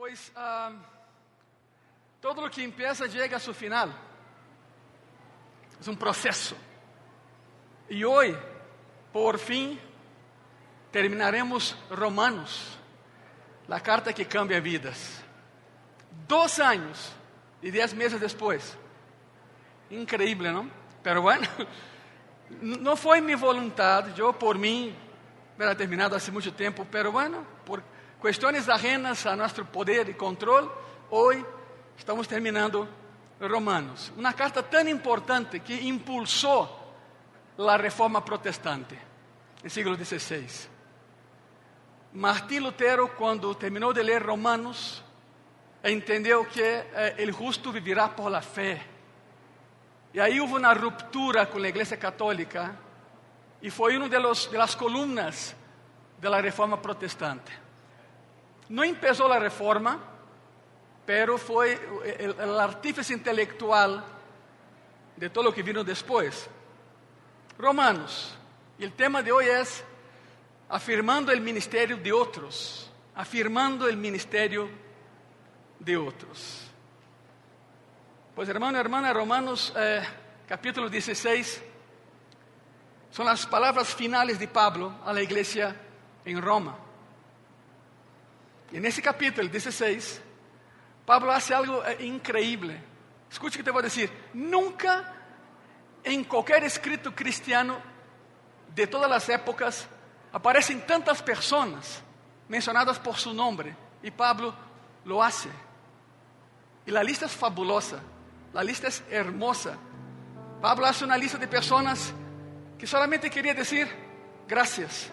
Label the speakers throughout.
Speaker 1: Pues todo lo que empieza llega a su final. Es un proceso. Y hoy, por fin, terminaremos Romanos, la carta que cambia vidas. 2 años y 10 meses después. Increíble, ¿no? Pero bueno, no fue mi voluntad. Yo por mí hubiera terminado hace mucho tiempo. Pero bueno, por cuestiones ajenas a nuestro poder y control, hoy estamos terminando Romanos. Una carta tan importante que impulsó la reforma protestante en el siglo XVI. Martín Lutero, cuando terminó de leer Romanos, entendió que el justo vivirá por la fe. Y ahí hubo una ruptura con la Iglesia Católica y fue una de las columnas de la reforma protestante. No empezó la reforma, pero fue el artífice intelectual de todo lo que vino después. Romanos. Y el tema de hoy es afirmando el ministerio de otros. Afirmando el ministerio de otros. Pues hermano, hermana, Romanos capítulo 16 son las palabras finales de Pablo a la iglesia en Roma. Y en ese capítulo 16, Pablo hace algo increíble. Escuche que te voy a decir. Nunca en cualquier escrito cristiano de todas las épocas aparecen tantas personas mencionadas por su nombre. Y Pablo lo hace. Y la lista es fabulosa. La lista es hermosa. Pablo hace una lista de personas que solamente quería decir gracias.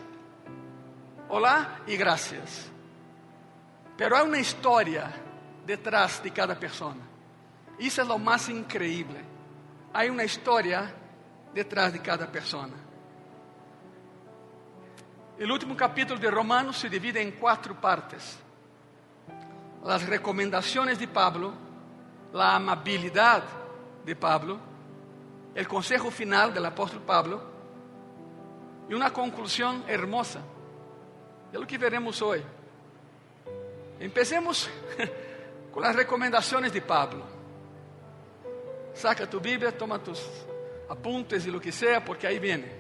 Speaker 1: Hola y gracias. Pero hay una historia detrás de cada persona. Eso es lo más increíble. Hay una historia detrás de cada persona. El último capítulo de Romanos se divide en 4 partes. Las recomendaciones de Pablo, la amabilidad de Pablo, el consejo final del apóstol Pablo y una conclusión hermosa. Es lo que veremos hoy. Empecemos con las recomendaciones de Pablo. Saca tu Biblia, toma tus apuntes y lo que sea, porque ahí viene.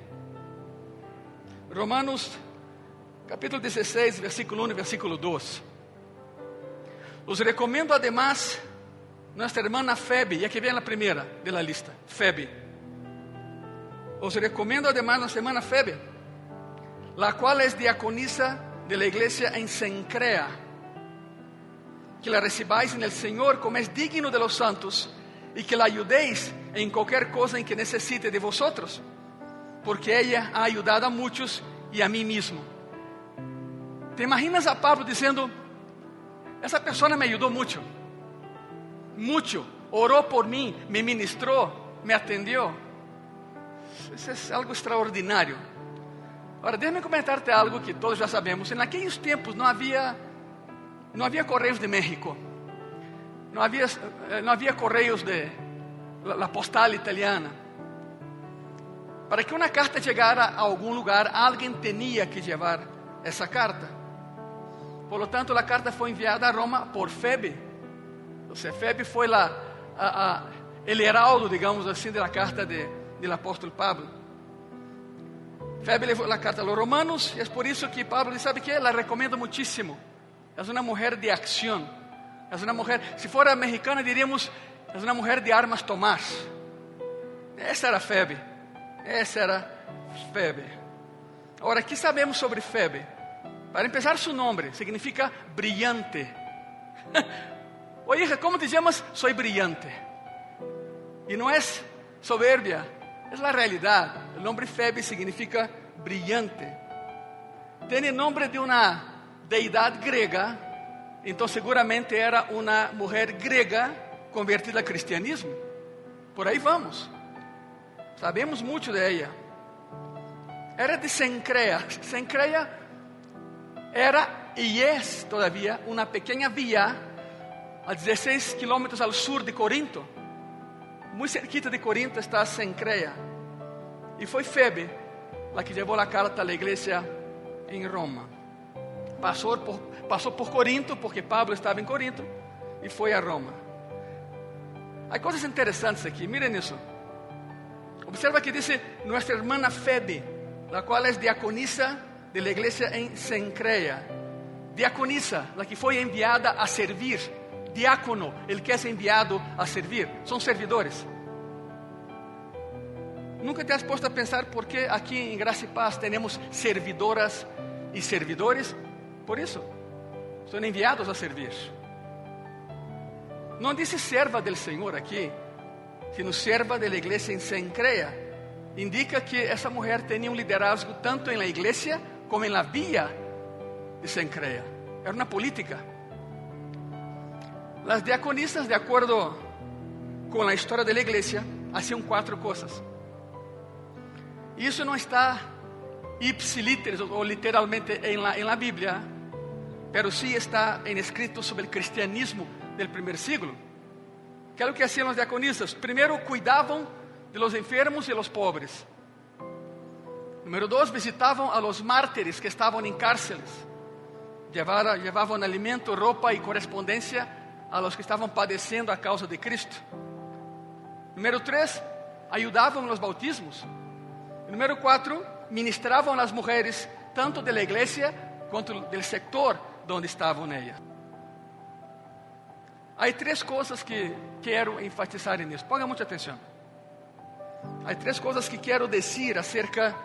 Speaker 1: Romanos capítulo 16, versículo 1 y versículo 2. Os recomiendo además nuestra hermana Febe, y aquí viene la primera de la lista, Febe. Os recomiendo además nuestra hermana Febe, la cual es diaconisa de la iglesia en Cencrea, que la recibáis en el Señor como es digno de los santos y que la ayudéis en cualquier cosa en que necesite de vosotros, porque ella ha ayudado a muchos y a mí mismo. ¿Te imaginas a Pablo diciendo, esa persona me ayudó mucho, oró por mí, me ministró, me atendió? Eso es algo extraordinario. Ahora, déjame comentarte algo que todos ya sabemos. En aquellos tiempos no había correos de México, no había correos de la postal italiana. Para que una carta llegara a algún lugar, alguien tenía que llevar esa carta. Por lo tanto, la carta fue enviada a Roma por Febe. O sea, Febe fue el heraldo, digamos así, de la carta del apóstol Pablo. Febe llevó la carta a los romanos y es por eso que Pablo dice, ¿sabe qué? La recomiendo muchísimo. Es una mujer de acción. Es una mujer, si fuera mexicana diríamos, es una mujer de armas tomar. Esa era Febe. Ahora, ¿qué sabemos sobre Febe? Para empezar, su nombre significa brillante. Oye, hija, ¿cómo te llamas? Soy brillante. Y no es soberbia, es la realidad. El nombre Febe significa brillante. Tiene el nombre de una deidad griega, entonces seguramente era una mujer griega convertida al cristianismo. Por ahí vamos. Sabemos mucho de ella. Era de Cencrea. Cencrea era y es todavía una pequeña villa a 16 kilómetros al sur de Corinto. Muy cerquita de Corinto está Cencrea. Y fue Febe la que llevó la carta a la iglesia en Roma. pasó por Corinto, porque Pablo estaba en Corinto, y fue a Roma. Hay cosas interesantes aquí, miren eso. Observa que dice nuestra hermana Febe, la cual es diaconisa de la iglesia en Cencrea. Diaconisa, la que fue enviada a servir. Diácono, el que es enviado a servir. Son servidores. ¿Nunca te has puesto a pensar por qué aquí en Gracia y Paz tenemos servidoras y servidores? Por eso, son enviados a servir. No dice serva del Señor aquí, sino serva de la iglesia en Cencrea. Indica que esa mujer tenía un liderazgo tanto en la iglesia como en la vía de Cencrea. Era una política. Las diaconisas, de acuerdo con la historia de la iglesia, hacían 4 cosas. Y eso no está ipsiliteris o literalmente en la Biblia, pero sí está en escritos sobre el cristianismo del primer siglo. ¿Qué es lo que hacían los diaconistas? Primero, cuidaban de los enfermos y los pobres. Número 2, visitaban a los mártires que estaban en cárceles. Llevaban alimento, ropa y correspondencia a los que estaban padeciendo a causa de Cristo. Número 3, ayudaban en los bautismos. Número 4, ministraban a las mujeres, tanto de la iglesia cuanto del sector donde estaban ellas. Hay 3 cosas que quiero enfatizar en esto. Ponga mucha atención. Hay 3 cosas que quiero decir acerca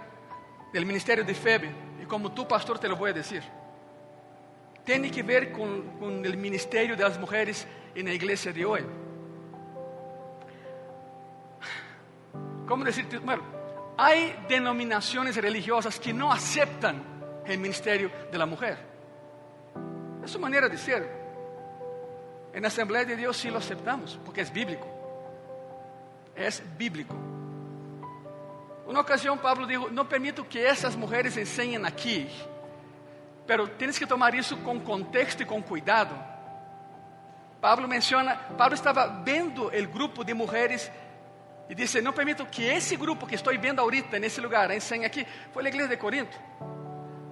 Speaker 1: del ministerio de Febe. Y como tú, pastor, te lo voy a decir. Tiene que ver con el ministerio de las mujeres en la iglesia de hoy. ¿Cómo decirte? Bueno, hay denominaciones religiosas que no aceptan el ministerio de la mujer. Es su manera de ser. En la Asamblea de Dios sí lo aceptamos, porque es bíblico. Es bíblico. Una ocasión Pablo dijo, no permito que esas mujeres enseñen aquí, pero tienes que tomar eso con contexto y con cuidado. Pablo estaba viendo el grupo de mujeres y dice, no permito que ese grupo que estoy viendo ahorita en ese lugar enseñe aquí. Fue la iglesia de Corinto.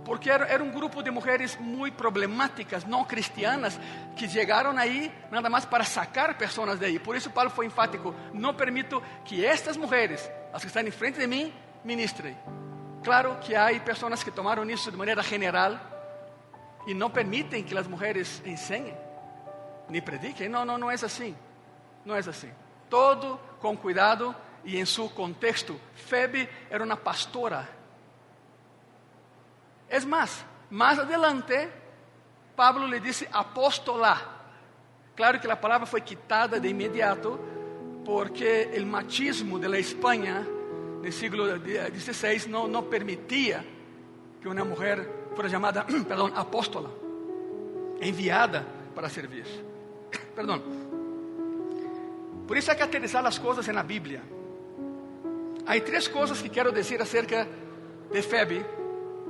Speaker 1: Porque era un grupo de mujeres muy problemáticas, no cristianas, que llegaron ahí nada más para sacar personas de ahí. Por eso Pablo fue enfático, no permito que estas mujeres, las que están enfrente de mí, ministren. Claro que hay personas que tomaron eso de manera general y no permiten que las mujeres enseñen, ni prediquen. No es así. No es así. Todo con cuidado y en su contexto. Febe era una pastora. Es más adelante, Pablo le dice apóstola. Claro que la palabra fue quitada de inmediato porque el machismo de la España del siglo XVI no permitía que una mujer fuera llamada, apóstola, enviada para servir. Por eso hay que aterrizar las cosas en la Biblia. Hay 3 cosas que quiero decir acerca de Febe,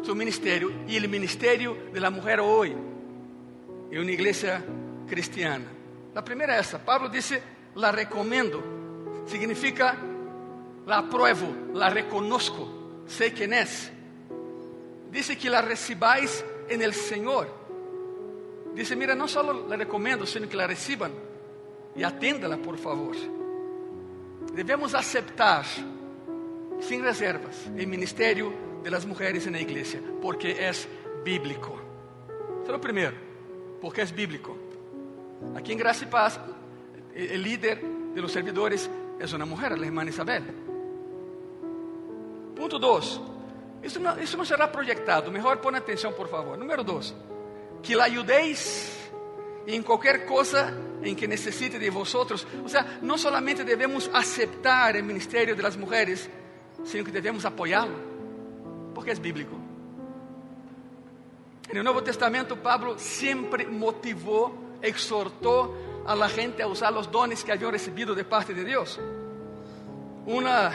Speaker 1: su ministerio y el ministerio de la mujer hoy en una iglesia cristiana. La primera es esta. Pablo dice, la recomiendo. Significa, la apruebo, la reconozco, sé quién es. Dice que la recibáis en el Señor. Dice, mira, no solo la recomiendo, sino que la reciban y atiéndala, por favor. Debemos aceptar sin reservas el ministerio de las mujeres en la iglesia, porque es bíblico. Eso es lo primero, porque es bíblico. Aquí en Gracia y Paz, el líder de los servidores es una mujer, la hermana Isabel. Punto 2. Eso no será proyectado, mejor pon atención, por favor. Número 2, que la ayudéis en cualquier cosa en que necesite de vosotros. O sea, no solamente debemos aceptar el ministerio de las mujeres, sino que debemos apoyarlo, porque es bíblico. En el Nuevo Testamento, Pablo siempre motivó, exhortó a la gente a usar los dones que habían recibido de parte de Dios. Una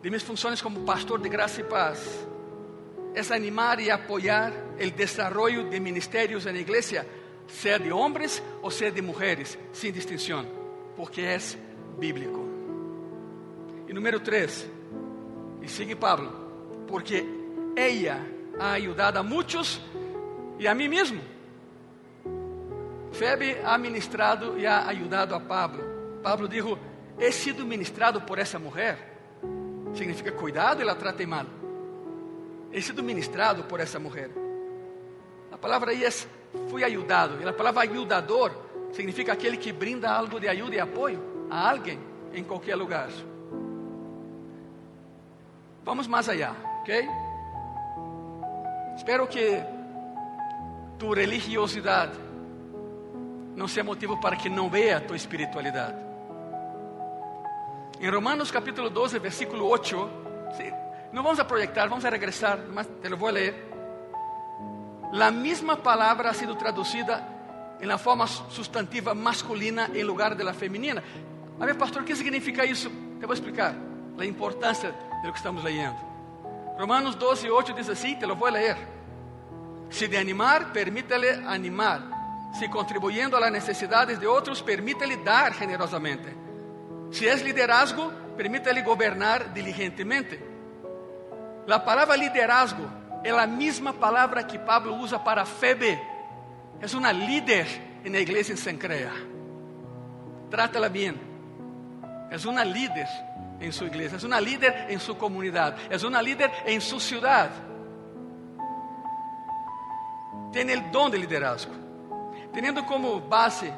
Speaker 1: de mis funciones como pastor de Gracia y Paz es animar y apoyar el desarrollo de ministerios en la iglesia, sea de hombres o sea de mujeres, sin distinción, porque es bíblico. Y número 3, y sigue Pablo, porque ella ha ayudado a muchos y a mí mismo. Febe ha ministrado y ha ayudado a Pablo. Pablo dijo, he sido ministrado por esa mujer. Significa cuidado y la trate mal. He sido ministrado por esa mujer. La palabra ahí es, fui ayudado. Y la palabra ayudador significa aquele que brinda algo de ayuda y apoyo a alguien en cualquier lugar. Vamos más allá, ¿ok? Espero que tu religiosidad no sea motivo para que no vea tu espiritualidad. En Romanos capítulo 12, versículo 8, ¿sí? No vamos a proyectar, vamos a regresar, nomás te lo voy a leer. La misma palabra ha sido traducida en la forma sustantiva masculina en lugar de la femenina. A ver, pastor, ¿qué significa eso? Te voy a explicar la importancia de lo que estamos leyendo. Romanos 12, 8 dice así, te lo voy a leer. Si de animar, permítele animar. Si contribuyendo a las necesidades de otros, permítele dar generosamente. Si es liderazgo, permítele gobernar diligentemente. La palabra liderazgo es la misma palabra que Pablo usa para Febe. Es una líder en la iglesia en Cencrea. Trátala bien. Es una líder en su iglesia, es una líder en su comunidad, es una líder en su ciudad. Tiene el don de liderazgo. Teniendo como base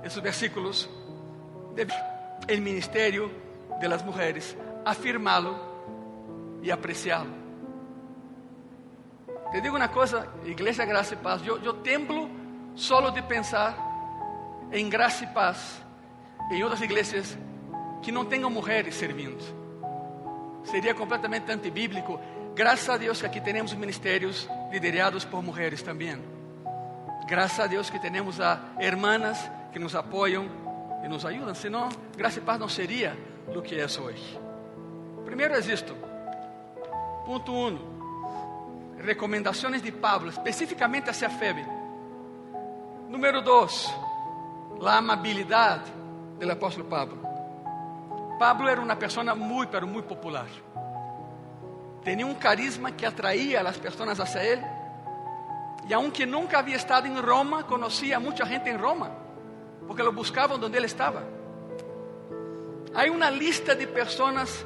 Speaker 1: esos versículos, el ministerio de las mujeres, afirmarlo y apreciarlo. Te digo una cosa, Iglesia Gracia y Paz, yo temblo solo de pensar en Gracia y Paz, en otras iglesias que no tengan mujeres sirviendo. Sería completamente antibíblico. Gracias a Dios que aquí tenemos ministerios liderados por mujeres también. Gracias a Dios que tenemos a hermanas que nos apoyan y nos ayudan. Si no, Gracia y Paz no sería lo que es hoy. Primero es esto. Punto 1. Recomendaciones de Pablo, específicamente hacia Febe. Número 2. La amabilidad del apóstol Pablo. Pablo era una persona muy, pero muy popular. Tenía un carisma que atraía a las personas hacia él. Y aunque nunca había estado en Roma, conocía a mucha gente en Roma, porque lo buscaban donde él estaba. Hay una lista de personas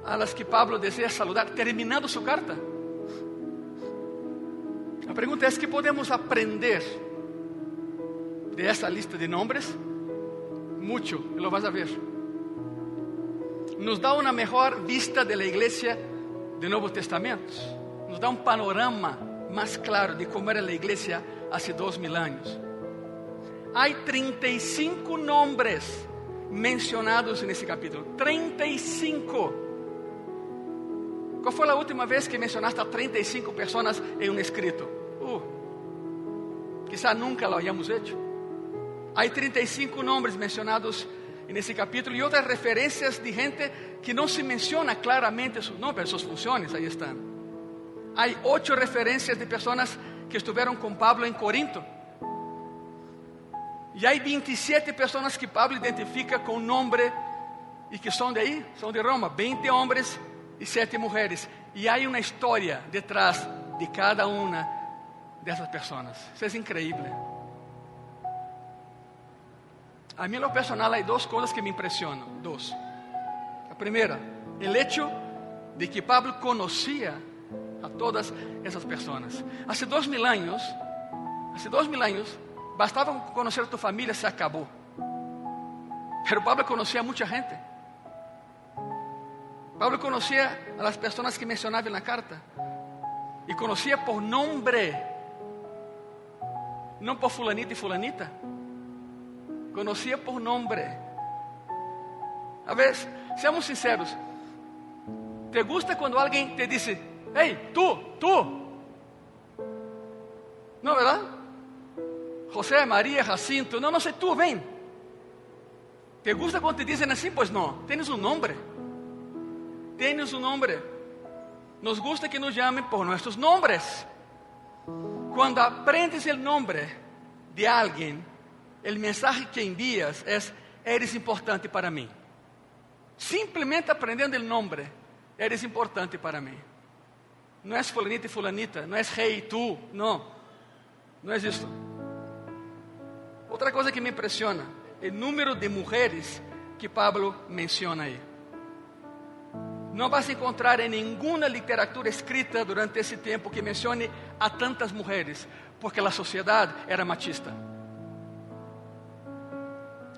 Speaker 1: a las que Pablo desea saludar, terminando su carta. La pregunta es, ¿qué podemos aprender de esa lista de nombres? Mucho, lo vas a ver. Nos da una mejor vista de la iglesia del Nuevo Testamento. Nos da un panorama más claro de cómo era la iglesia hace 2000 años. Hay 35 nombres mencionados en ese capítulo. 35. ¿Cuál fue la última vez que mencionaste a 35 personas en un escrito? Quizá nunca lo hayamos hecho. Hay 35 nombres mencionados en ese capítulo y otras referencias de gente que no se menciona claramente sus nombres, sus funciones, ahí están. Hay 8 referencias de personas que estuvieron con Pablo en Corinto. Y hay 27 personas que Pablo identifica con nombre y que son de ahí, son de Roma. 20 hombres y 7 mujeres. Y hay una historia detrás de cada una de esas personas. Eso es increíble. A mí en lo personal hay 2 cosas que me impresionan. 2. La primera, el hecho de que Pablo conocía a todas esas personas. Hace 2000 años, bastaba conocer a tu familia, se acabó. Pero Pablo conocía a mucha gente. Pablo conocía a las personas que mencionaba en la carta. Y conocía por nombre. No por fulanita y fulanita. Conocía por nombre. A ver, seamos sinceros. ¿Te gusta cuando alguien te dice, hey, tú? ¿No, verdad? José, María, Jacinto, no sé, tú, ven. ¿Te gusta cuando te dicen así? Pues no, tienes un nombre. Tienes un nombre. Nos gusta que nos llamen por nuestros nombres. Cuando aprendes el nombre de alguien, el mensaje que envías es, eres importante para mí. Simplemente aprendiendo el nombre, eres importante para mí. No es fulanita y fulanita, no es hey, tú, no. Não é isso. Outra coisa que me impressiona, o número de mulheres que Pablo menciona aí. Não vas encontrar em nenhuma literatura escrita durante esse tempo que mencione a tantas mulheres, porque a sociedade era machista.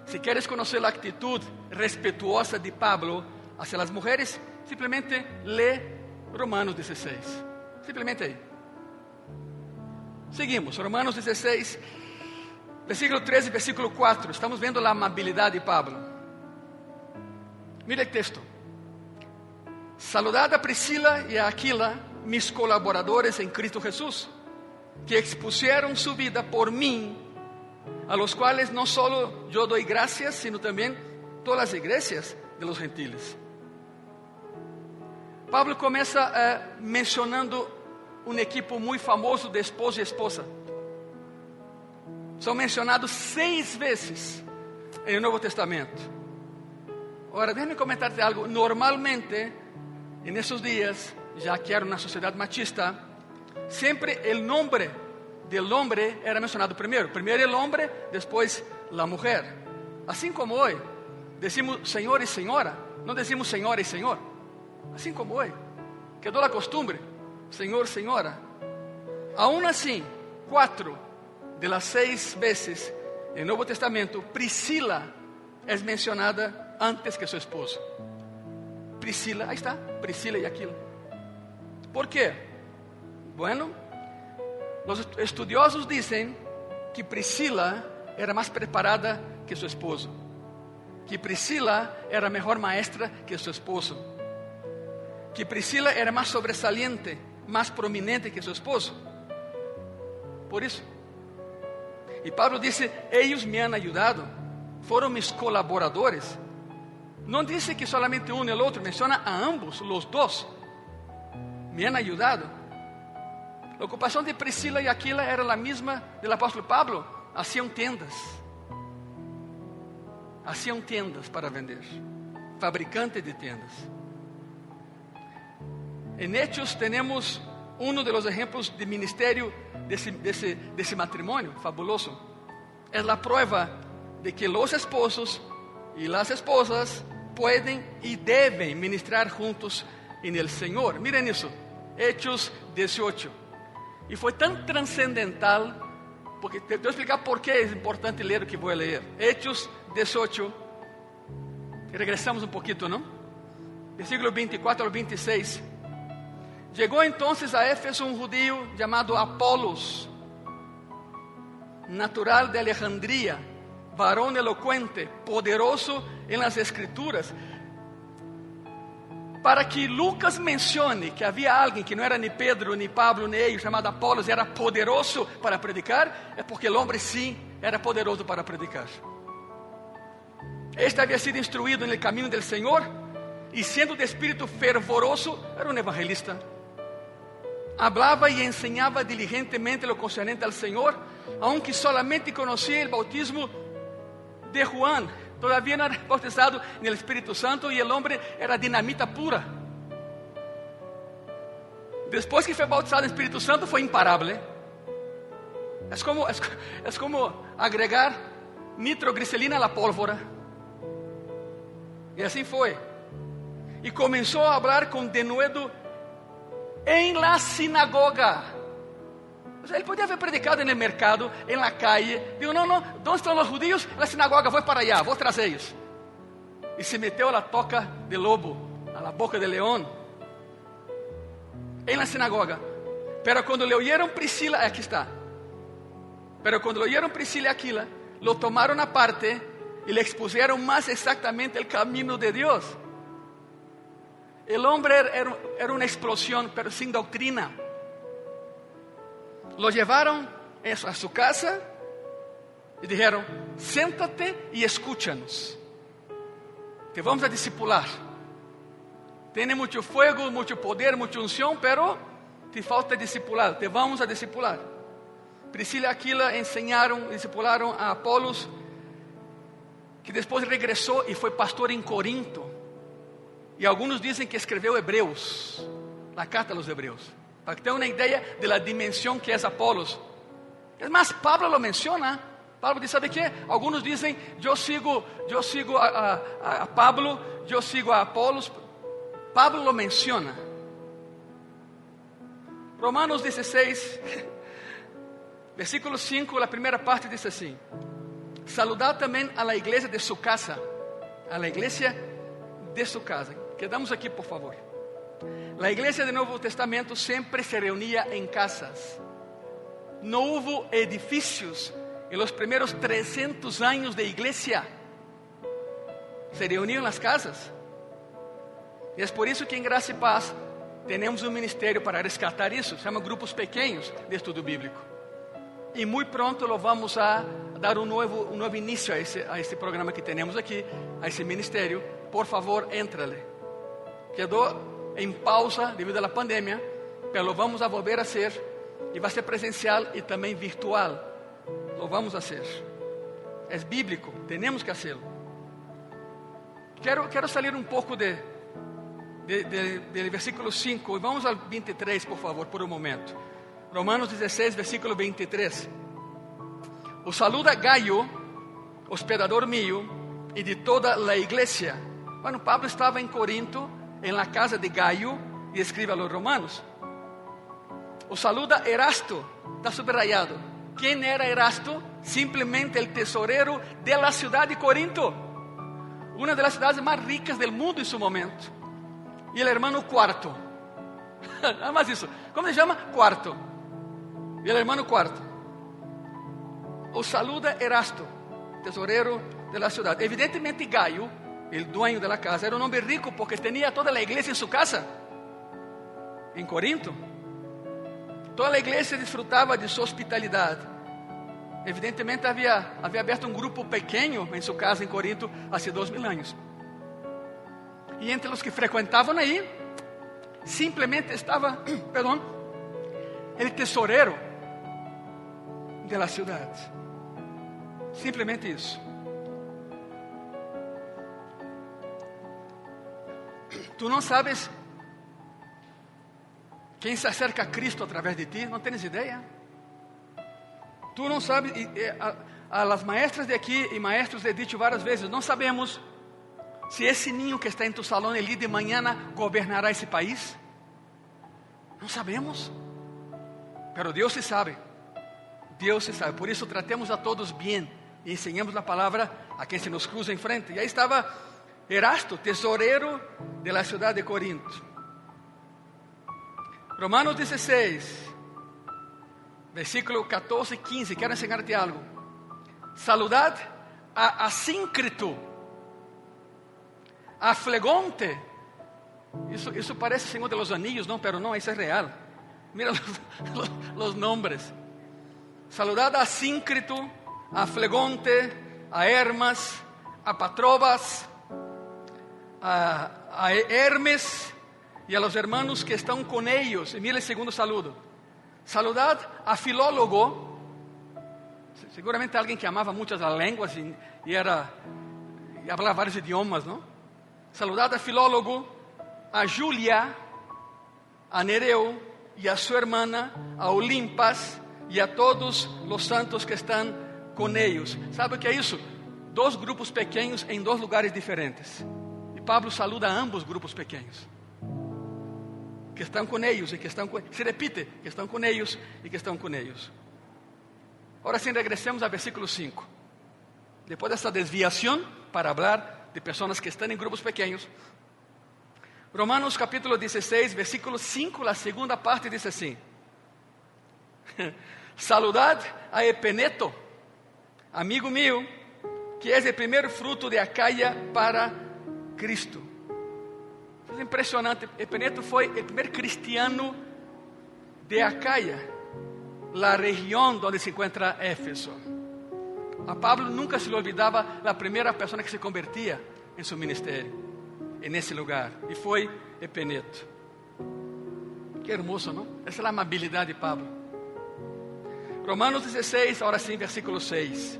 Speaker 1: Se queres conhecer a atitude respetuosa de Pablo hacia as mulheres, simplesmente lê Romanos 16. Simplesmente aí. Seguimos, Romanos 16, versículo 13 e versículo 4. Estamos vendo a amabilidade de Pablo. Mira o texto. Saludad a Priscila y a Aquila, mis colaboradores en Cristo Jesús, que expusieron su vida por mí, a los cuales no solo yo doy gracias, sino también todas las iglesias de los gentiles. Pablo começa mencionando um equipo muito famoso de esposo e esposa. São mencionados 6 vezes no Novo Testamento. Agora, déjame comentarte algo. Normalmente, en esos días, ya que era una sociedad machista, siempre el nombre del hombre era mencionado primero. Primero el hombre, después la mujer. Así como hoy, decimos señor y señora, no decimos señora y señor. Así como hoy, quedó la costumbre, señor, señora. Aún así, 4 de las 6 veces en el Nuevo Testamento, Priscila es mencionada antes que su esposo. Priscila, ahí está, Priscila y Aquila. ¿Por qué? Bueno, los estudiosos dicen que Priscila era más preparada que su esposo, que Priscila era mejor maestra que su esposo, que Priscila era más sobresaliente, más prominente que su esposo. Por eso. Y Pablo dice, ellos me han ayudado, fueron mis colaboradores. No dice que solamente uno y el otro, menciona a ambos, los dos. Me han ayudado. La ocupación de Priscila y Aquila era la misma del apóstol Pablo. Hacían tiendas. Hacían tiendas para vender. Fabricantes de tiendas. En Hechos tenemos uno de los ejemplos de ministerio de ese matrimonio fabuloso. Es la prueba de que los esposos y las esposas pueden y deben ministrar juntos en el Señor. Miren eso, Hechos 18. Y fue tan trascendental, porque te voy a explicar por qué es importante leer lo que voy a leer. Hechos 18, regresamos un poquito, ¿no? Versículo 24 al 26. Llegó entonces a Éfeso un judío llamado Apolos, natural de Alejandría, varón elocuente, poderoso en las escrituras. Para que Lucas mencione que había alguien que no era ni Pedro, ni Pablo, ni ellos, llamado Apolos, era poderoso para predicar, es porque el hombre sí era poderoso para predicar. Este había sido instruido en el camino del Señor y siendo de espíritu fervoroso, era un evangelista. Hablaba y enseñaba diligentemente lo concerniente al Señor, aunque solamente conocía el bautismo de Juan. Todavía no era bautizado en el Espíritu Santo y el hombre era dinamita pura. Después que fue bautizado en el Espíritu Santo fue imparable. Es como agregar nitroglicerina a la pólvora. Y así fue. Y comenzó a hablar con denuedo en la sinagoga. O sea, él podía haber predicado en el mercado, en la calle. Digo, no, ¿dónde están los judíos? En la sinagoga, voy para allá, voy tras ellos. Y se metió a la toca de lobo, a la boca de león. En la sinagoga. Pero cuando le oyeron Priscila, aquí está. Pero cuando le oyeron Priscila y Aquila, lo tomaron aparte y le expusieron más exactamente el camino de Dios. El hombre era una explosión, pero sin doctrina. Lo llevaron a su casa y dijeron, siéntate y escúchanos. Te vamos a discipular. Tiene mucho fuego, mucho poder, mucha unción, pero te falta discipular. Te vamos a discipular. Priscila y Aquila discipularon a Apolos, que después regresó y fue pastor en Corinto. Y algunos dicen que escribió Hebreos, la carta a los Hebreos, para que tengan una idea de la dimensión que es Apolos. Es más, Pablo lo menciona. Pablo dice, ¿sabe qué? Algunos dicen, yo sigo a Pablo, yo sigo a Apolos. Pablo lo menciona. Romanos 16, versículo 5, la primera parte dice así: saludad también a la iglesia de su casa. A la iglesia de su casa. Quedamos aquí, por favor. La iglesia del Nuevo Testamento siempre se reunía en casas. No hubo edificios en los primeros 300 años de iglesia. Se reunían en las casas. Y es por eso que en Gracia y Paz tenemos un ministerio para rescatar eso. Se llama Grupos Pequeños de Estudio Bíblico. Y muy pronto lo vamos a dar un nuevo inicio a ese programa que tenemos aquí, a ese ministerio. Por favor, éntrale. Quedó en pausa debido a la pandemia, pero lo vamos a volver a hacer, y va a ser presencial y también virtual. Lo vamos a hacer. Es bíblico, tenemos que hacerlo. Quiero salir un poco del versículo 5 y vamos al 23, por favor, por un momento. Romanos 16, versículo 23. Os saluda Gaio, hospedador mío, y de toda la iglesia. Bueno, Pablo estaba en Corinto, en la casa de Gaio, y escribe a los romanos. Os saluda Erasto, está subrayado. ¿Quién era Erasto? Simplemente el tesorero de la ciudad de Corinto, una de las ciudades más ricas del mundo en su momento. Y el hermano Cuarto, nada más eso. ¿Cómo se llama? Cuarto. Y el hermano Cuarto. Os saluda Erasto, tesorero de la ciudad. Evidentemente Gaio, el dueño de la casa, era un hombre rico porque tenía toda la iglesia en su casa, en Corinto. Toda la iglesia disfrutaba de su hospitalidad. Evidentemente había abierto un grupo pequeño en su casa en Corinto hace 2000 años. Y entre los que frecuentaban ahí, simplemente estaba, el tesorero de la ciudad. Simplemente eso. Tú no sabes quién se acerca a Cristo a través de ti, no tienes idea. Tú no sabes, a las maestras de aquí y maestros le he dicho varias veces, no sabemos si ese niño que está en tu salón el día de mañana gobernará ese país. No sabemos, pero Dios sí sabe. Dios sí sabe, por eso tratemos a todos bien y enseñemos la palabra a quien se nos cruza enfrente. Y ahí estaba Erasto, tesorero de la ciudad de Corinto. Romanos 16, versículo 14 y 15. Quiero enseñarte algo. Saludad a Asíncrito, a Flegonte. Eso parece Señor de los Anillos, ¿no? Pero no, eso es real. Mira los nombres. Saludad a Asíncrito, a Flegonte, a Hermas, a Patrobas, a Hermes y a los hermanos que están con ellos. Y mira el segundo saludo. Saludad a Filólogo. Seguramente alguien que amaba muchas las lenguas y hablaba varios idiomas, ¿no? Saludad a Filólogo, a Julia, a Nereo y a su hermana, a Olimpas y a todos los santos que están con ellos. ¿Sabe qué es eso? Dos grupos pequeños en dos lugares diferentes. Y Pablo saluda a ambos grupos pequeños, que están con ellos y que están con... Se repite, que están con ellos y que están con ellos. Ahora sí, regresemos al versículo 5. Después de esta desviación para hablar de personas que están en grupos pequeños, Romanos capítulo 16, versículo 5, la segunda parte dice así: saludad a Epeneto, amigo mío, que es el primer fruto de Acaya para Cristo. Es impresionante. Epeneto fue el primer cristiano de Acaya, la región donde se encuentra Éfeso. A Pablo nunca se le olvidaba la primera persona que se convertía en su ministerio, en ese lugar, y fue Epeneto. Qué hermoso, ¿no? Esa es la amabilidad de Pablo. Romanos 16, ahora sí, versículo 6.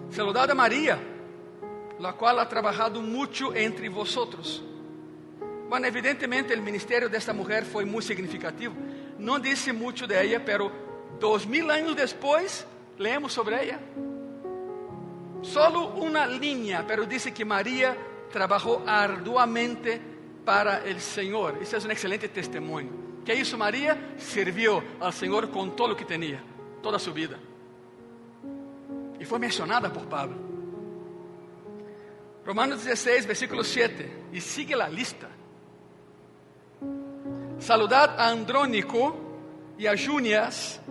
Speaker 1: Saludad a María, la cual ha trabajado mucho entre vosotros. Bueno, evidentemente el ministerio de esta mujer fue muy significativo. No dice mucho de ella, pero 2000 años después, leemos sobre ella. Solo una línea, pero dice que María trabajó arduamente para el Señor. Ese es un excelente testimonio. ¿Qué hizo María? Sirvió al Señor con todo lo que tenía, toda su vida. Y fue mencionada por Pablo. Romanos 16, versículo 7. Y sigue la lista. Saludad a Andrónico y a Junias,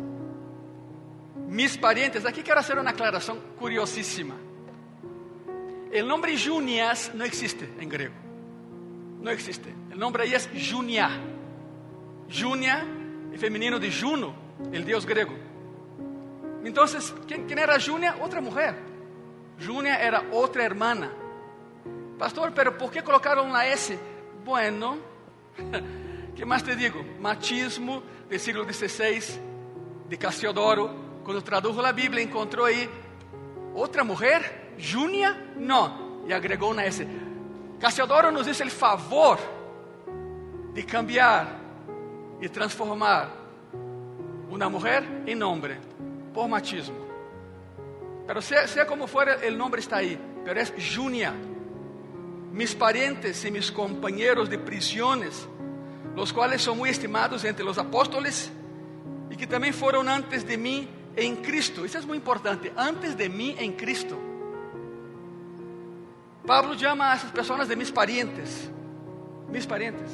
Speaker 1: mis parientes. Aquí quiero hacer una aclaración curiosísima. El nombre Junias no existe en griego. No existe. El nombre ahí es Junia. Junia, el femenino de Juno, el dios griego. Entonces, ¿quién era Junia? Otra mujer. Junia era otra hermana. Pastor, pero ¿por qué colocaron la S? Bueno, ¿qué más te digo? Machismo del siglo XVI, de Casiodoro. Cuando tradujo la Biblia, encontró ahí otra mujer, Junia, no, y agregó una S. Casiodoro nos hizo el favor de cambiar y transformar una mujer en hombre por machismo. Pero sea como fuera, el nombre está ahí, pero es Junia. Mis parientes y mis compañeros de prisiones, los cuales son muy estimados entre los apóstoles y que también fueron antes de mí en Cristo. Eso es muy importante, antes de mí en Cristo. Pablo llama a esas personas de mis parientes. Mis parientes.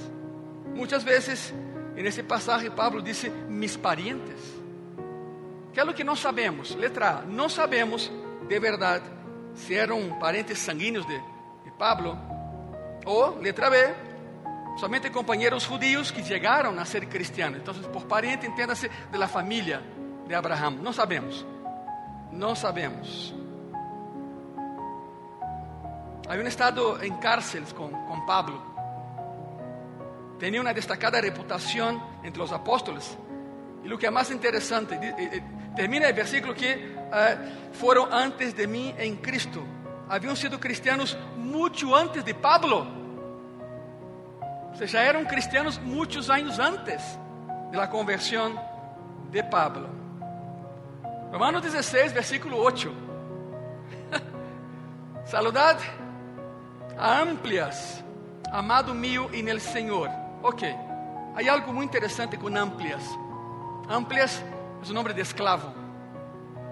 Speaker 1: Muchas veces en ese pasaje Pablo dice mis parientes. ¿Qué es lo que no sabemos? Letra A, no sabemos de verdad si eran parientes sanguíneos de Pablo. O letra B, solamente compañeros judíos que llegaron a ser cristianos. Entonces, por pariente, entiéndase de la familia de Abraham. No sabemos. No sabemos. Habían estado en cárceles con Pablo. Tenía una destacada reputación entre los apóstoles. Y lo que es más interesante, termina el versículo que fueron antes de mí en Cristo. Habían sido cristianos mucho antes de Pablo. O sea, ya eran cristianos muchos años antes de la conversión de Pablo. Romanos 16, versículo 8. Saludad a Amplias, amado mío en el Señor. Ok, hay algo muy interesante con Amplias. Amplias es un nombre de esclavo.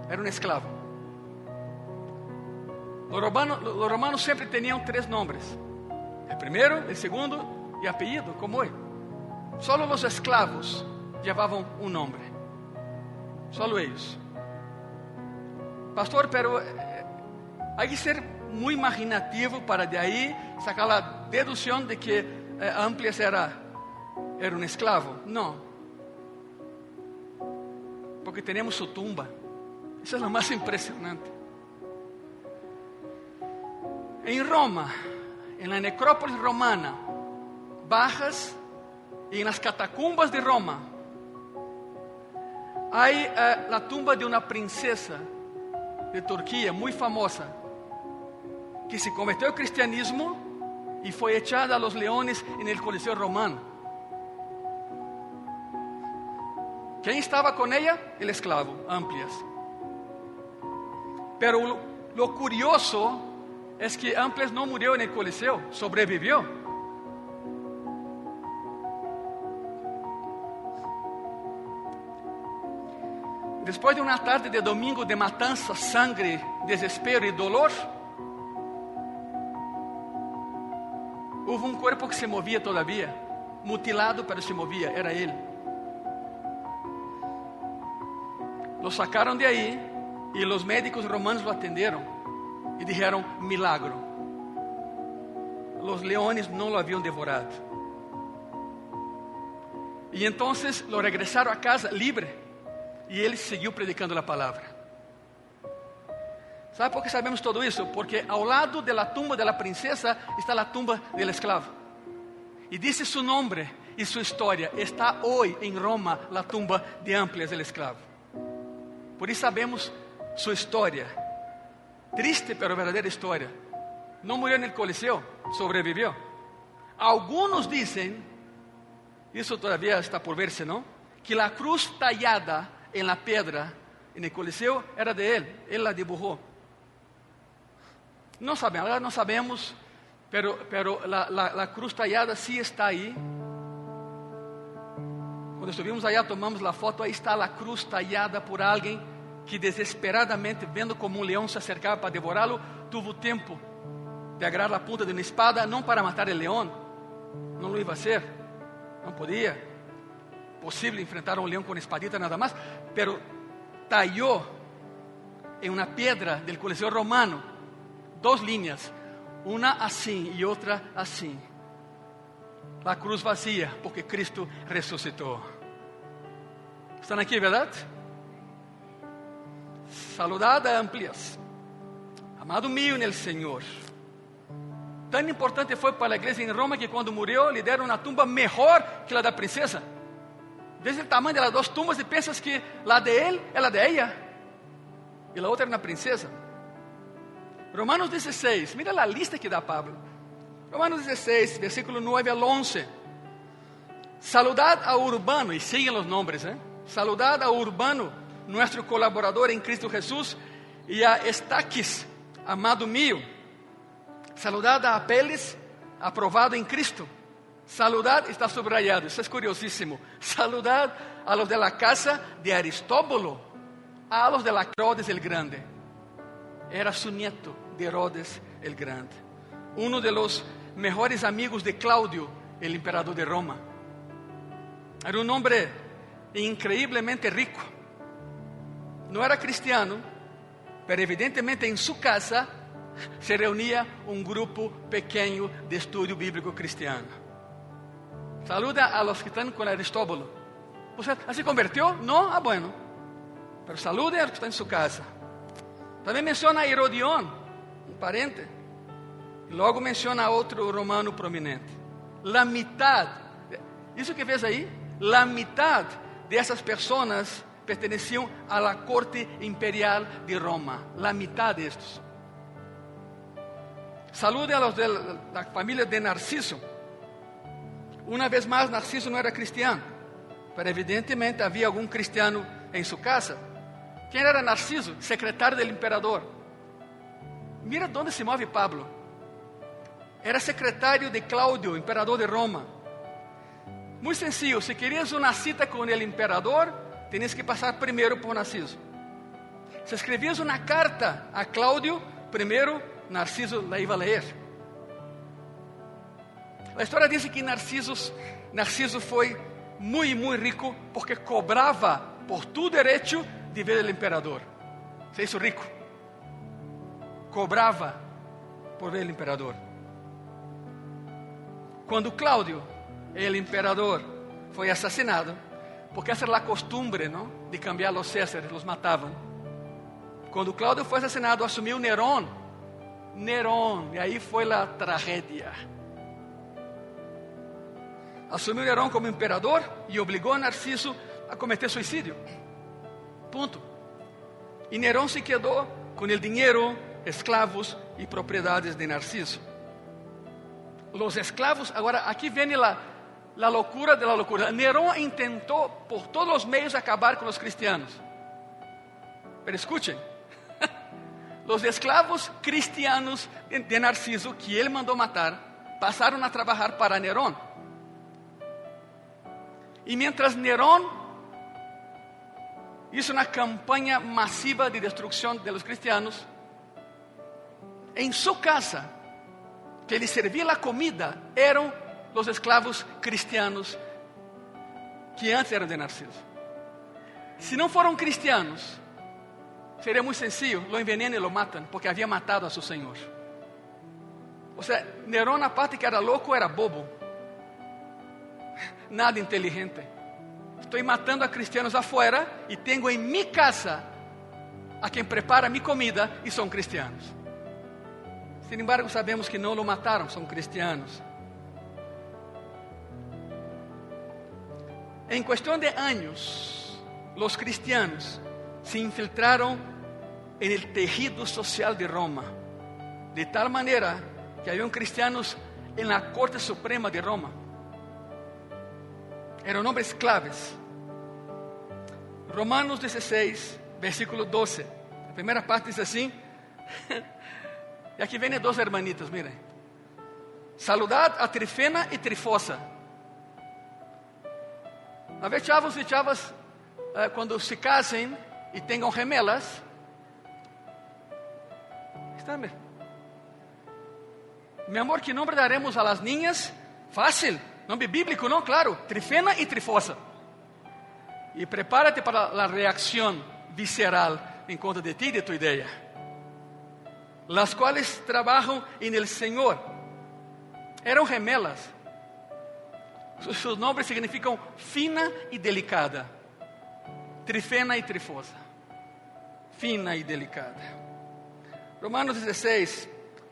Speaker 1: Era un esclavo. Los romanos siempre tenían 3 nombres. El primero, el segundo y apellido, como él. Solo los esclavos llevaban un nombre. Solo ellos. Pastor, pero hay que ser muy imaginativo para de ahí sacar la deducción de que Amplias era un esclavo. No. Porque tenemos su tumba. Eso es lo más impresionante. En Roma, en la necrópolis romana, bajas y en las catacumbas de Roma, hay la tumba de una princesa de Turquía muy famosa, que se convirtió al cristianismo y fue echada a los leones en el Coliseo romano. ¿Quién estaba con ella? El esclavo, Amplias. Pero lo curioso es que Amplias no murió en el Coliseo, sobrevivió. Después de una tarde de domingo de matanza, sangre, desespero y dolor, hubo un cuerpo que se movía todavía, mutilado pero se movía, era él. Lo sacaron de ahí y los médicos romanos lo atendieron y dijeron, milagro. Los leones no lo habían devorado. Y entonces lo regresaron a casa libre. Y él siguió predicando la palabra. ¿Sabe por qué sabemos todo eso? Porque al lado de la tumba de la princesa está la tumba del esclavo. Y dice su nombre y su historia. Está hoy en Roma la tumba de Amplias, el esclavo. Por eso sabemos su historia. Triste pero verdadera historia. No murió en el Coliseo, sobrevivió. Algunos dicen, eso todavía está por verse, ¿no? Que la cruz tallada en la piedra, en el Coliseo, era de él la dibujó. No sabemos, ahora no sabemos, pero la cruz tallada sí está ahí. Cuando estuvimos allá, tomamos la foto, ahí está la cruz tallada por alguien que desesperadamente, viendo como un león se acercaba para devorarlo, tuvo tiempo de agarrar la punta de una espada, no para matar el león, no lo iba a hacer, no podía, posible enfrentar a un león con espadita nada más, pero talló en una piedra del Coliseo romano 2 líneas, una así y otra así. La cruz vacía, porque Cristo resucitó. ¿Están aquí, verdad? Saludad a Amplias. Amado mío en el Señor. Tan importante fue para la iglesia en Roma que cuando murió le dieron una tumba mejor que la de la princesa. Desde el tamaño de las 2 tumbas y piensas que la de él es la de ella y la otra era una princesa. Romanos 16, mira la lista que da Pablo. Romanos 16, versículo 9 al 11. Saludad a Urbano, y siguen los nombres, Saludad a Urbano, nuestro colaborador en Cristo Jesús, y a Estaquis, amado mío. Saludad a Apeles, aprobado en Cristo. Saludad, está subrayado, eso es curiosísimo. Saludad a los de la casa de Aristóbulo, a los de la Herodes el Grande. Era su nieto de Herodes el Grande, uno de los mejores amigos de Claudio, el emperador de Roma. Era un hombre increíblemente rico. No era cristiano, pero evidentemente en su casa se reunía un grupo pequeño de estudio bíblico cristiano. Saluda a los que están con Aristóbulo. ¿Usted se convirtió? No, bueno. Pero salude a los que están en su casa. También menciona a Herodión, un pariente. Y luego menciona a otro romano prominente. La mitad, ¿eso que ves ahí? La mitad de esas personas pertenecían a la corte imperial de Roma. La mitad de estos. Salude a los de la familia de Narciso. Una vez más, Narciso no era cristiano, pero evidentemente había algún cristiano en su casa. ¿Quién era Narciso? Secretario del emperador. Mira dónde se mueve Pablo. Era secretario de Claudio, emperador de Roma. Muy sencillo, si querías una cita con el emperador, tenías que pasar primero por Narciso. Si escribías una carta a Claudio, primero Narciso la iba a leer. La historia dice que Narciso fue muy rico porque cobraba por tu derecho de ver al emperador. Se hizo rico. Cobraba por ver al emperador. Cuando Claudio, el emperador, fue asesinado, porque esa era la costumbre, ¿no?, de cambiar los Césares, los mataban. Cuando Claudio fue asesinado, asumió Nerón, y ahí fue la tragedia. Asumió Nerón como emperador y obligó a Narciso a cometer suicidio. Punto. Y Nerón se quedó con el dinero, esclavos y propiedades de Narciso. Los esclavos, ahora aquí viene la locura de la locura. Nerón intentó por todos los medios acabar con los cristianos. Pero escuchen, los esclavos cristianos de Narciso, que él mandó matar, pasaron a trabajar para Nerón. Y mientras Nerón hizo una campaña masiva de destrucción de los cristianos, en su casa, que le servía la comida, eran los esclavos cristianos que antes eran de Narciso. Si no fueron cristianos, sería muy sencillo, lo envenenan y lo matan, porque había matado a su señor. O sea, Nerón, aparte que era loco, era bobo. Nada inteligente. Estoy matando a cristianos afuera y tengo en mi casa a quien prepara mi comida y son cristianos. Sin embargo, sabemos que no lo mataron, son cristianos. En cuestión de años, los cristianos se infiltraron en el tejido social de Roma, de tal manera que habían cristianos en la Corte Suprema de Roma. Eran hombres claves. Romanos 16, versículo 12. A primeira parte diz assim. E aqui vem duas hermanitas, miren. Saludad a Trifena e Trifosa. A ver, chavos e chavas, quando se casem e tenham gemelas, está bem. Mi amor, que nombre daremos a las niñas? Fácil, nombre bíblico, ¿no? Claro, Trifena y Trifosa. Y prepárate para la reacción visceral en contra de ti y de tu idea. Las cuales trabajan en el Señor. Eran gemelas. Sus nombres significan fina y delicada. Trifena y Trifosa. Fina y delicada. Romanos 16,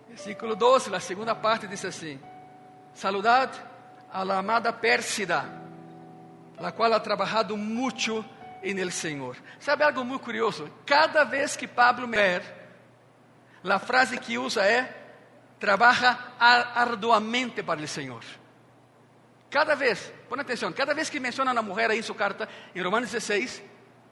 Speaker 1: versículo 12, la segunda parte dice así. Saludad a la amada Pérsida, la cual ha trabajado mucho en el Señor. ¿Sabe algo muy curioso? Cada vez que Pablo me la frase que usa es, trabaja arduamente para el Señor. Cada vez, pon atención, cada vez que menciona a una mujer ahí en su carta, en Romanos 16,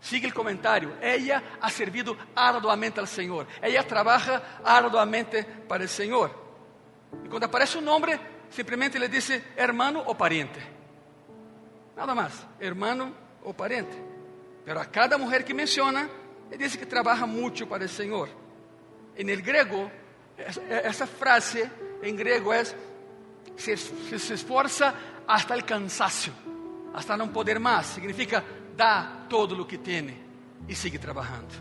Speaker 1: sigue el comentario. Ella ha servido arduamente al Señor. Ella trabaja arduamente para el Señor. Y cuando aparece un nombre, simplemente le dice hermano o pariente. Nada más, hermano o pariente. Pero a cada mujer que menciona, le dice que trabaja mucho para el Señor. En el griego, esa frase en griego es, se esfuerza hasta el cansancio, hasta no poder más. Significa, da todo lo que tiene y sigue trabajando.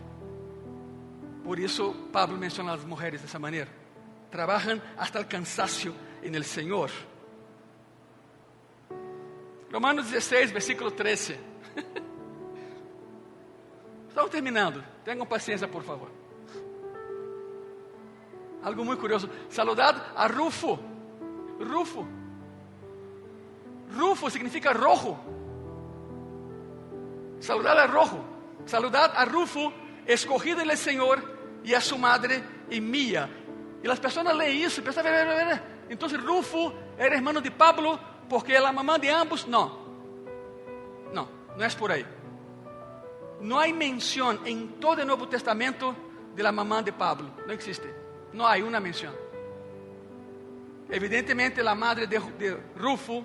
Speaker 1: Por eso Pablo menciona a las mujeres de esa manera. Trabajan hasta el cansancio en el Señor. Romanos 16, versículo 13. Estamos terminando. Tengan paciencia, por favor. Algo muy curioso. Saludad a Rufo. Rufo. Rufo significa rojo. Saludad a rojo. Saludad a Rufo, escogido en el Señor, y a su madre y mía. Y las personas leen eso y piensan, entonces Rufo era hermano de Pablo porque es la mamá de ambos. No es por ahí. No hay mención en todo el Nuevo Testamento de la mamá de Pablo. No existe. No hay una mención. Evidentemente la madre de Rufo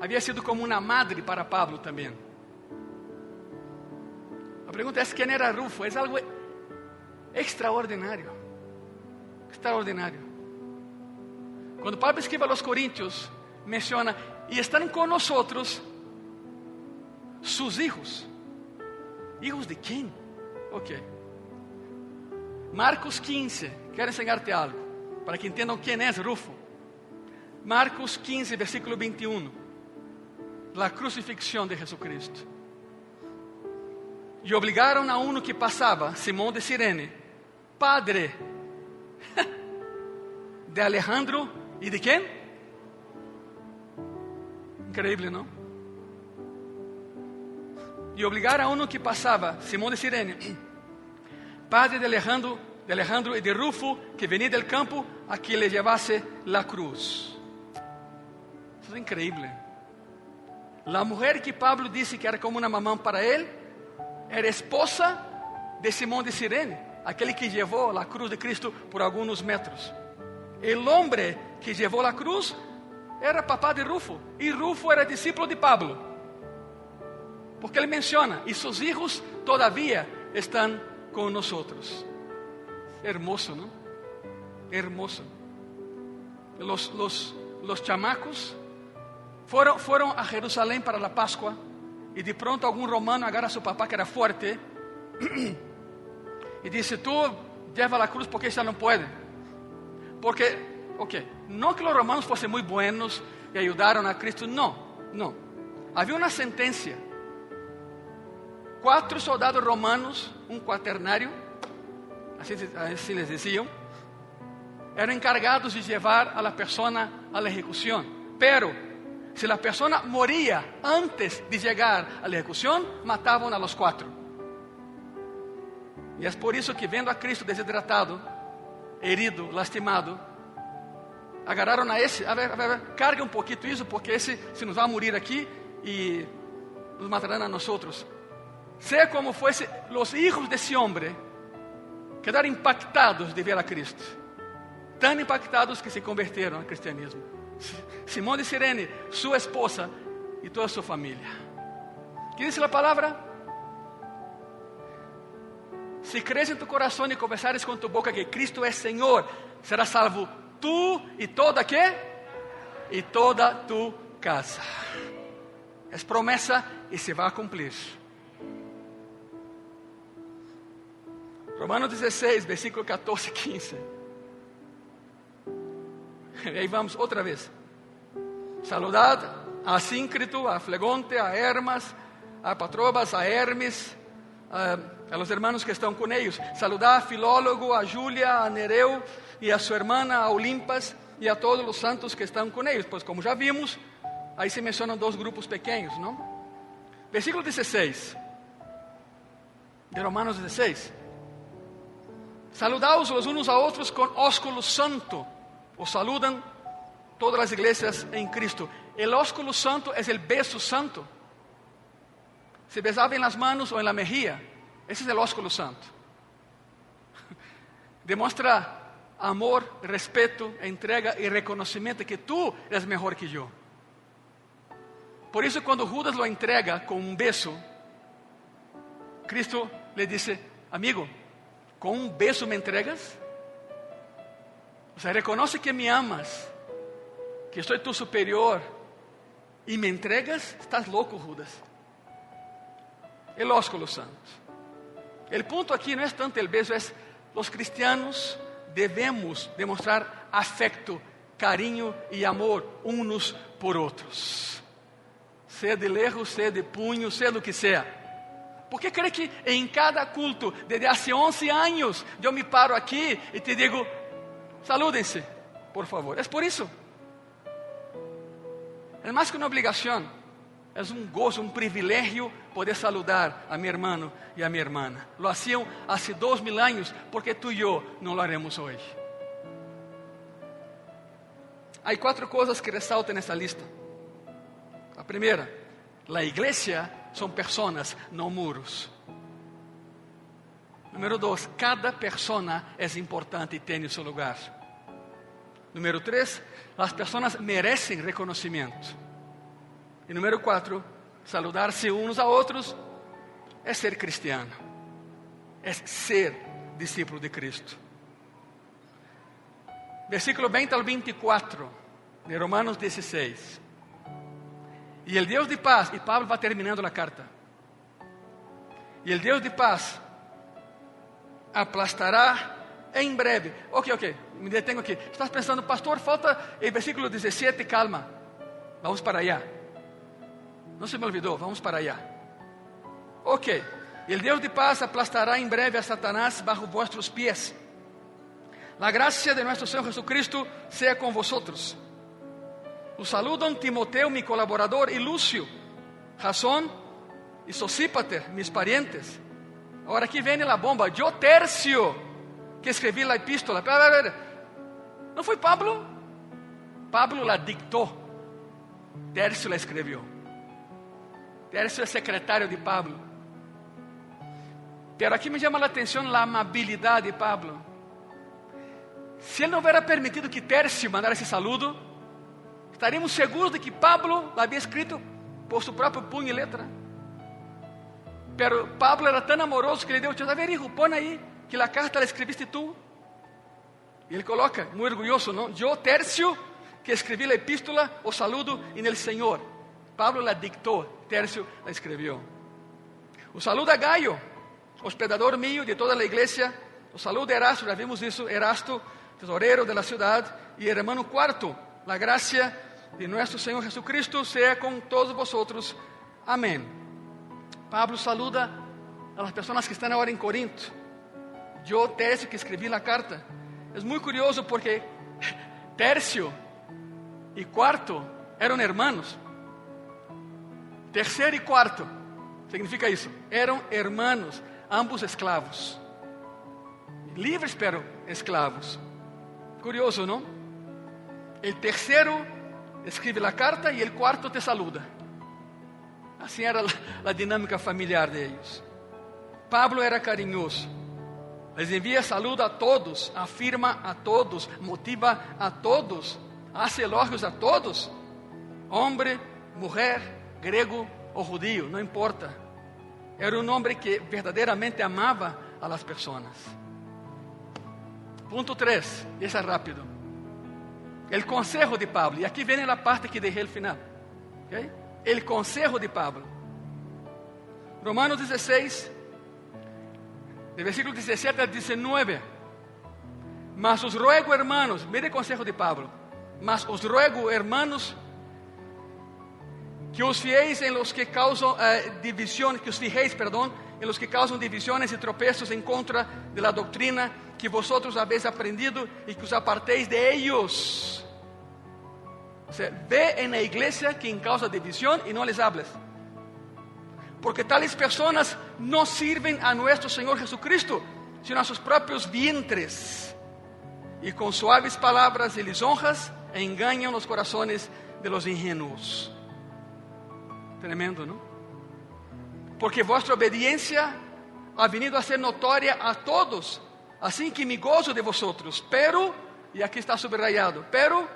Speaker 1: había sido como una madre para Pablo también. La pregunta es, ¿quién era Rufo? Es algo extraordinario. Extraordinario. Cuando Pablo escribe a los Corintios, menciona, y están con nosotros sus hijos. ¿Hijos de quién? Ok. Marcos 15, quiero enseñarte algo, para que entiendan quién es Rufo. Marcos 15, versículo 21. La crucifixión de Jesucristo. Y obligaron a uno que pasaba, Simón de Cirene, padre de Alejandro y de quién? Increíble, ¿no? Y obligaron a uno que pasaba, Simón de Cirene, padre de Alejandro y de Rufo, que venía del campo, a que le llevase la cruz. Eso es increíble. La mujer que Pablo dice que era como una mamá para él, era esposa de Simón de Cirene, aquel que llevó la cruz de Cristo por algunos metros. El hombre que llevó la cruz era papá de Rufo, y Rufo era discípulo de Pablo. Porque él menciona, y sus hijos todavía están con nosotros. Hermoso, ¿no? Hermoso. Los chamacos fueron a Jerusalén para la Pascua, y de pronto algún romano agarra a su papá, que era fuerte, y dice, tú lleva la cruz porque ella no puede. Porque, no que los romanos fuesen muy buenos y ayudaron a Cristo, no. Había una sentencia. 4 soldados romanos, un cuaternario, así les decían, eran encargados de llevar a la persona a la ejecución. Pero si la persona moría antes de llegar a la ejecución, mataban a los 4. Y es por eso que, viendo a Cristo desidratado, herido, lastimado, agarraron a ese, a ver, carga un poquito eso, porque ese se nos va a morir aquí y nos matarán a nosotros. sea como fuese, los hijos de ese hombre quedaron impactados de ver a Cristo. Tan impactados que se convirtieron al cristianismo. Simón de Cirene, su esposa y toda su familia. ¿Qué dice la palabra? Si crees en tu corazón y confesares con tu boca que Cristo es Señor, serás salvo tú y toda ¿qué? Y toda tu casa. Es promesa y se va a cumplir. Romanos 16, versículo 14, 15. Y ahí vamos otra vez. Saludad a Asíncrito, a Flegonte, a Hermas, a Patrobas, a Hermes, a los hermanos que están con ellos. Saludad a Filólogo, a Julia, a Nereu y a su hermana, a Olimpas, y a todos los santos que están con ellos. Pues como ya vimos, ahí se mencionan dos grupos pequeños, ¿no? Versículo 16 de Romanos 16. Saludaos los unos a otros con ósculo santo. Os saludan todas las iglesias en Cristo. El ósculo santo es el beso santo. Se besaba en las manos o en la mejilla. Ese es el ósculo santo. Demuestra amor, respeto, entrega y reconocimiento que tú eres mejor que yo. Por eso cuando Judas lo entrega con un beso, Cristo le dice, amigo, ¿con un beso me entregas? O sea, reconoce que me amas, que soy tu superior y me entregas. Estás loco, Judas. El ósculo santo. El punto aquí no es tanto el beso, es los cristianos debemos demostrar afecto, cariño y amor unos por otros. Sea de lejos, sea de puño, sea lo que sea. ¿Por qué cree que en cada culto, desde hace 11 años, yo me paro aquí y te digo, salúdense, por favor? Es por eso. Es más que una obligación, es un gozo, un privilegio poder saludar a mi hermano y a mi hermana. Lo hacían hace 2000 años, porque tú y yo no lo haremos hoy. Hay 4 cosas que resalto en esta lista. La primera, la iglesia son personas, no muros. Número 2, cada persona es importante y tiene su lugar. Número 3, las personas merecen reconocimiento. Y número 4, saludarse unos a otros es ser cristiano, es ser discípulo de Cristo. Versículo 20 al 24 de Romanos 16. Y el Dios de paz, y Pablo va terminando la carta. Y el Dios de paz aplastará en breve. Ok, me detengo aquí. Estás pensando, pastor, falta el versículo 17, calma. Vamos para allá. No se me olvidó, vamos para allá. Ok, y el Dios de paz aplastará en breve a Satanás bajo vuestros pies. La gracia de nuestro Señor Jesucristo sea con vosotros. Os saludan Timoteo, mi colaborador, y Lucio, Jasón y Sosípater, mis parientes. Ahora aquí viene la bomba. Yo, Tercio, que escribí la epístola. ¿No fue Pablo? Pablo la dictó. Tercio la escribió. Tercio es secretario de Pablo. Pero aquí me llama la atención la amabilidad de Pablo. Si él no hubiera permitido que Tercio mandara ese saludo, estaríamos seguros de que Pablo la había escrito por su propio puño y letra. Pero Pablo era tan amoroso que le dijo, a ver, hijo, pon ahí que la carta la escribiste tú. Y él coloca, muy orgulloso, ¿no? Yo, Tercio, que escribí la epístola, os saludo en el Señor. Pablo la dictó, Tercio la escribió. Os saluda Gayo, hospedador mío de toda la iglesia. Os saluda Erasto, ya vimos eso, Erasto, tesorero de la ciudad, y hermano Cuarto. La gracia de nuestro Señor Jesucristo sea con todos vosotros. Amén. Pablo saluda a las personas que están ahora en Corinto. Yo, Tercio, que escribí la carta. Es muy curioso porque Tercio y Cuarto eran hermanos. Tercero y cuarto significa eso. Eran hermanos, ambos esclavos. Livres, pero esclavos. Curioso, ¿no? El tercero escribe la carta y el cuarto te saluda. Así era la dinámica familiar de ellos. Pablo era cariñoso. Les envía salud a todos, afirma a todos, motiva a todos, hace elogios a todos. Hombre, mujer, griego o judío, no importa. Era un hombre que verdaderamente amaba a las personas. Punto 3, esse é rápido. El consejo de Pablo. E aqui vem a parte que deixei al final. ¿Okay? El consejo de Pablo. Romanos 16, de versículo 17 al 19. Mas os ruego, hermanos, mire el consejo de Pablo. Mas os ruego, hermanos, que os fiéis en los que causan división, que os fijéis, perdón, en los que causan divisiones y tropezos en contra de la doctrina que vosotros habéis aprendido y que os apartéis de ellos. O sea, ve en la iglesia quien causa división y no les hables. Porque tales personas no sirven a nuestro Señor Jesucristo, sino a sus propios vientres. Y con suaves palabras y lisonjas engañan los corazones de los ingenuos. Tremendo, ¿no? Porque vuestra obediencia ha venido a ser notoria a todos, así que me gozo de vosotros. Pero, y aquí está subrayado, pero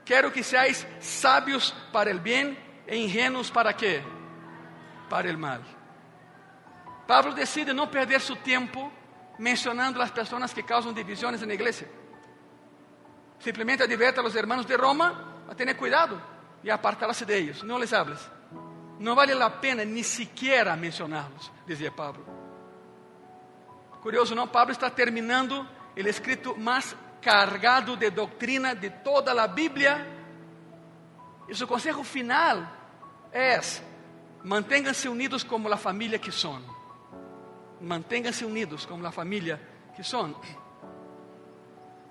Speaker 1: quiero que seáis sabios para el bien e ingenuos para qué? Para el mal. Pablo decide no perder su tiempo mencionando las personas que causan divisiones en la iglesia. Simplemente advierte a los hermanos de Roma a tener cuidado y a apartarse de ellos. No les hables. No vale la pena ni siquiera mencionarlos, decía Pablo. Curioso, ¿no? Pablo está terminando el escrito más cargado de doctrina de toda la Biblia. Y su consejo final es: manténganse unidos como la familia que son. Manténganse unidos como la familia que son.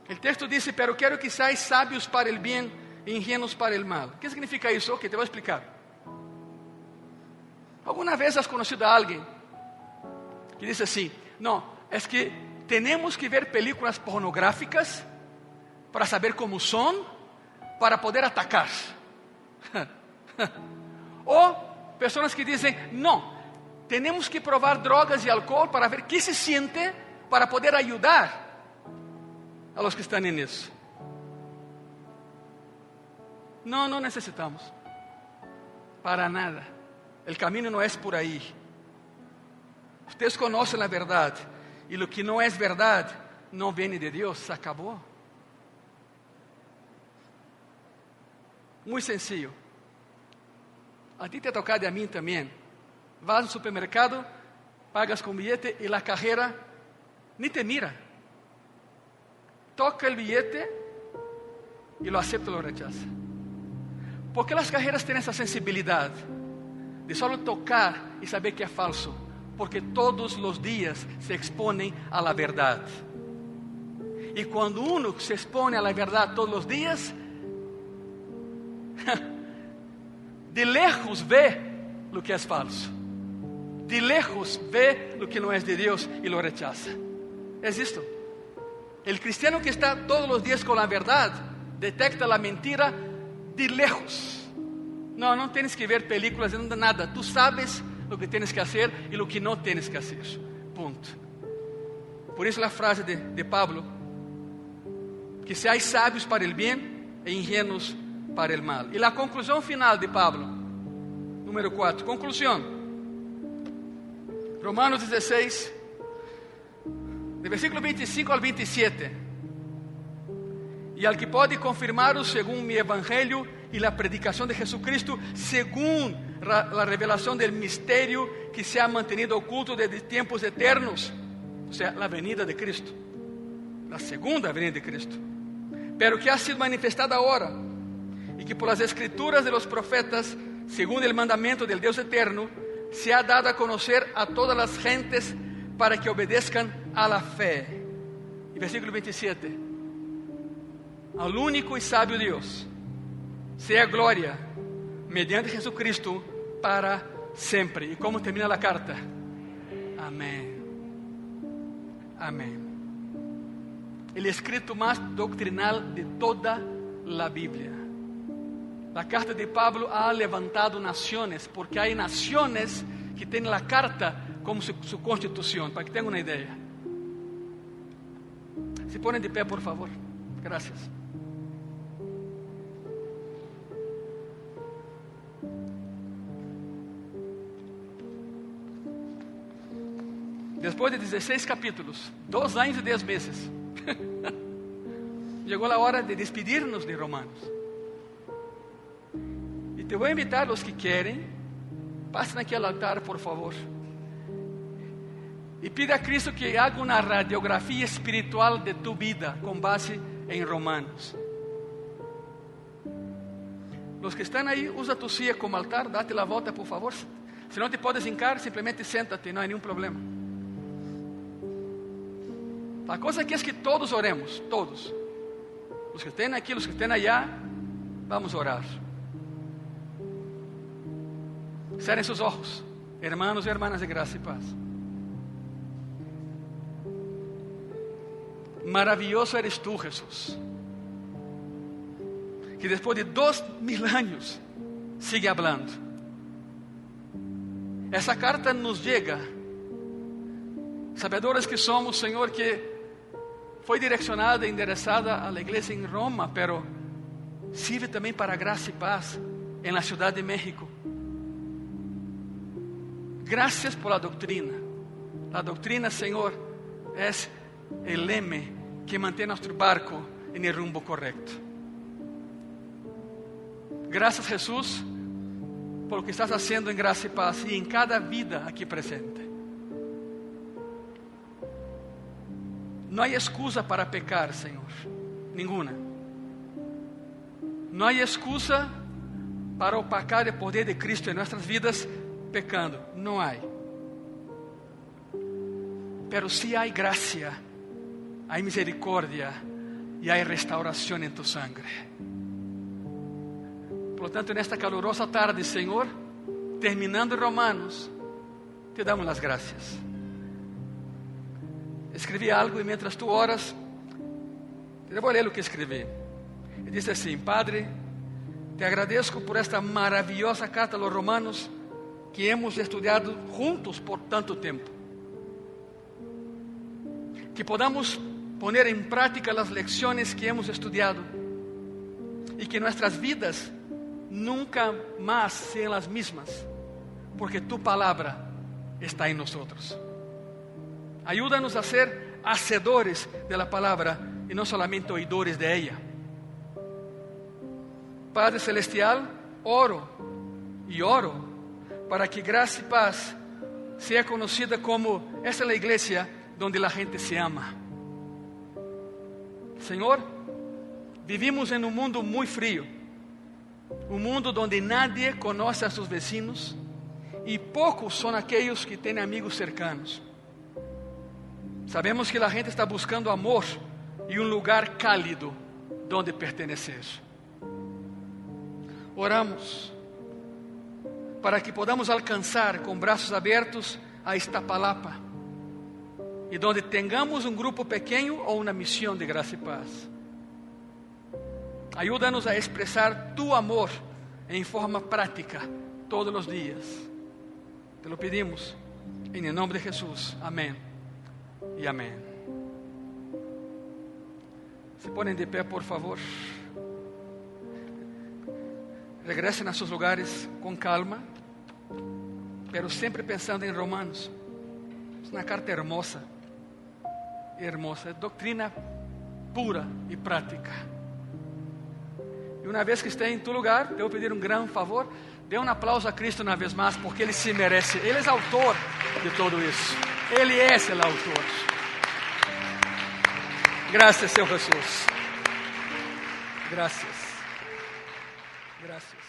Speaker 1: El texto dice: pero quiero que seáis sabios para el bien e ingenuos para el mal. ¿Qué significa eso? Ok, te voy a explicar. ¿Alguna vez has conocido a alguien que dice así: no, es que tenemos que ver películas pornográficas para saber cómo son, para poder atacar? O personas que dicen: no, tenemos que probar drogas y alcohol para ver qué se siente, para poder ayudar a los que están en eso. No, no necesitamos. Para nada. El camino no es por ahí. Ustedes conocen la verdad. Y lo que no es verdad no viene de Dios. Se acabó. Muy sencillo. A ti te ha tocado y a mí también. Vas al supermercado, pagas con billete y la cajera ni te mira. Toca el billete y lo acepta o lo rechaza. ¿Por qué las cajeras tienen esa sensibilidad de solo tocar y saber que es falso? Porque todos los días se exponen a la verdad. Y cuando uno se expone a la verdad todos los días, de lejos ve lo que es falso. De lejos ve lo que no es de Dios y lo rechaza. Es esto. El cristiano que está todos los días con la verdad detecta la mentira de lejos. No, no tienes que ver películas, nada. Tú sabes lo que tienes que hacer y lo que no tienes que hacer. Punto. Por eso la frase de Pablo: que seáis sabios para el bien e ingenuos para el mal. Y la conclusión final de Pablo, número 4. Conclusión. Romanos 16, de versículo 25 al 27. Y al que puede confirmaros según mi evangelio y la predicación de Jesucristo, según la revelación del misterio que se ha mantenido oculto desde tiempos eternos, o sea, la venida de Cristo, la segunda venida de Cristo, pero que ha sido manifestada ahora, y que por las escrituras de los profetas, según el mandamiento del Dios eterno, se ha dado a conocer a todas las gentes para que obedezcan a la fe. Y versículo 27. Al único y sabio Dios sea gloria mediante Jesucristo para siempre. ¿Y cómo termina la carta? Amén. Amén. El escrito más doctrinal de toda la Biblia. La carta de Pablo ha levantado naciones, porque hay naciones que tienen la carta como su constitución, para que tengan una idea. Se ponen de pé, por favor. Gracias. Después de 16 capítulos, 2 años y 10 meses, llegó la hora de despedirnos de Romanos. Y te voy a invitar a los que quieren, pasen aquí al altar, por favor. Y pide a Cristo que haga una radiografía espiritual de tu vida con base en Romanos. Los que están ahí, usa tu silla como altar, date la vuelta, por favor. Si no te puedes hincar, simplemente siéntate, no hay ningún problema. La cosa aquí es que todos oremos, todos. Los que estén aquí, los que estén allá, vamos a orar. Cierren sus ojos, hermanos y hermanas de gracia y paz. Maravilloso eres tú, Jesús, que después de 2000 años sigue hablando. Essa carta nos llega, sabedores que somos, Senhor, que foi direcionada e endereçada à igreja em Roma, pero sirve também para graça e paz em la Ciudad de México. Gracias por la doctrina. La doctrina, Senhor, es el leme que mantém nuestro barco en el rumbo correcto. Gracias, Jesús, por lo que estás haciendo en gracia y paz y en cada vida aquí presente. No hay excusa para pecar, Señor, ninguna. No hay excusa para opacar el poder de Cristo en nuestras vidas pecando, no hay. Pero sí hay gracia, hay misericordia y hay restauración en tu sangre. Por lo tanto, en esta calurosa tarde, Señor, terminando Romanos, te damos las gracias. Escrevi algo e mientras tú oras, te voy a leer lo que escrevi. E dice assim: Padre, te agradezco por esta maravillosa carta a los Romanos que hemos estudiado juntos por tanto tiempo. Que podamos poner en práctica las lecciones que hemos estudiado y que nuestras vidas nunca más sean las mismas, porque tu palabra está en nosotros. Ayúdanos a ser hacedores de la palabra y no solamente oidores de ella. Padre Celestial, oro para que gracia y paz sea conocida como esa es la iglesia donde la gente se ama. Señor, vivimos en un mundo muy frío, un mundo donde nadie conoce a sus vecinos y pocos son aquellos que tienen amigos cercanos. Sabemos que la gente está buscando amor y un lugar cálido donde pertenecer. Oramos para que podamos alcanzar con brazos abiertos a Iztapalapa y donde tengamos un grupo pequeño o una misión de gracia y paz. Ayúdanos a expresar tu amor en forma práctica todos los días. Te lo pedimos en el nombre de Jesús. Amén y amén. Se ponen de pie, por favor. Regresen a sus lugares con calma, pero siempre pensando en Romanos. Es una carta hermosa, hermosa, doctrina pura y práctica. Y una vez que esté en tu lugar, te voy a pedir un gran favor. Dê un aplauso a Cristo una vez más, porque Ele se merece. Ele es autor de todo eso. Ele es el autor. Gracias, Senhor Jesús. Gracias. Gracias.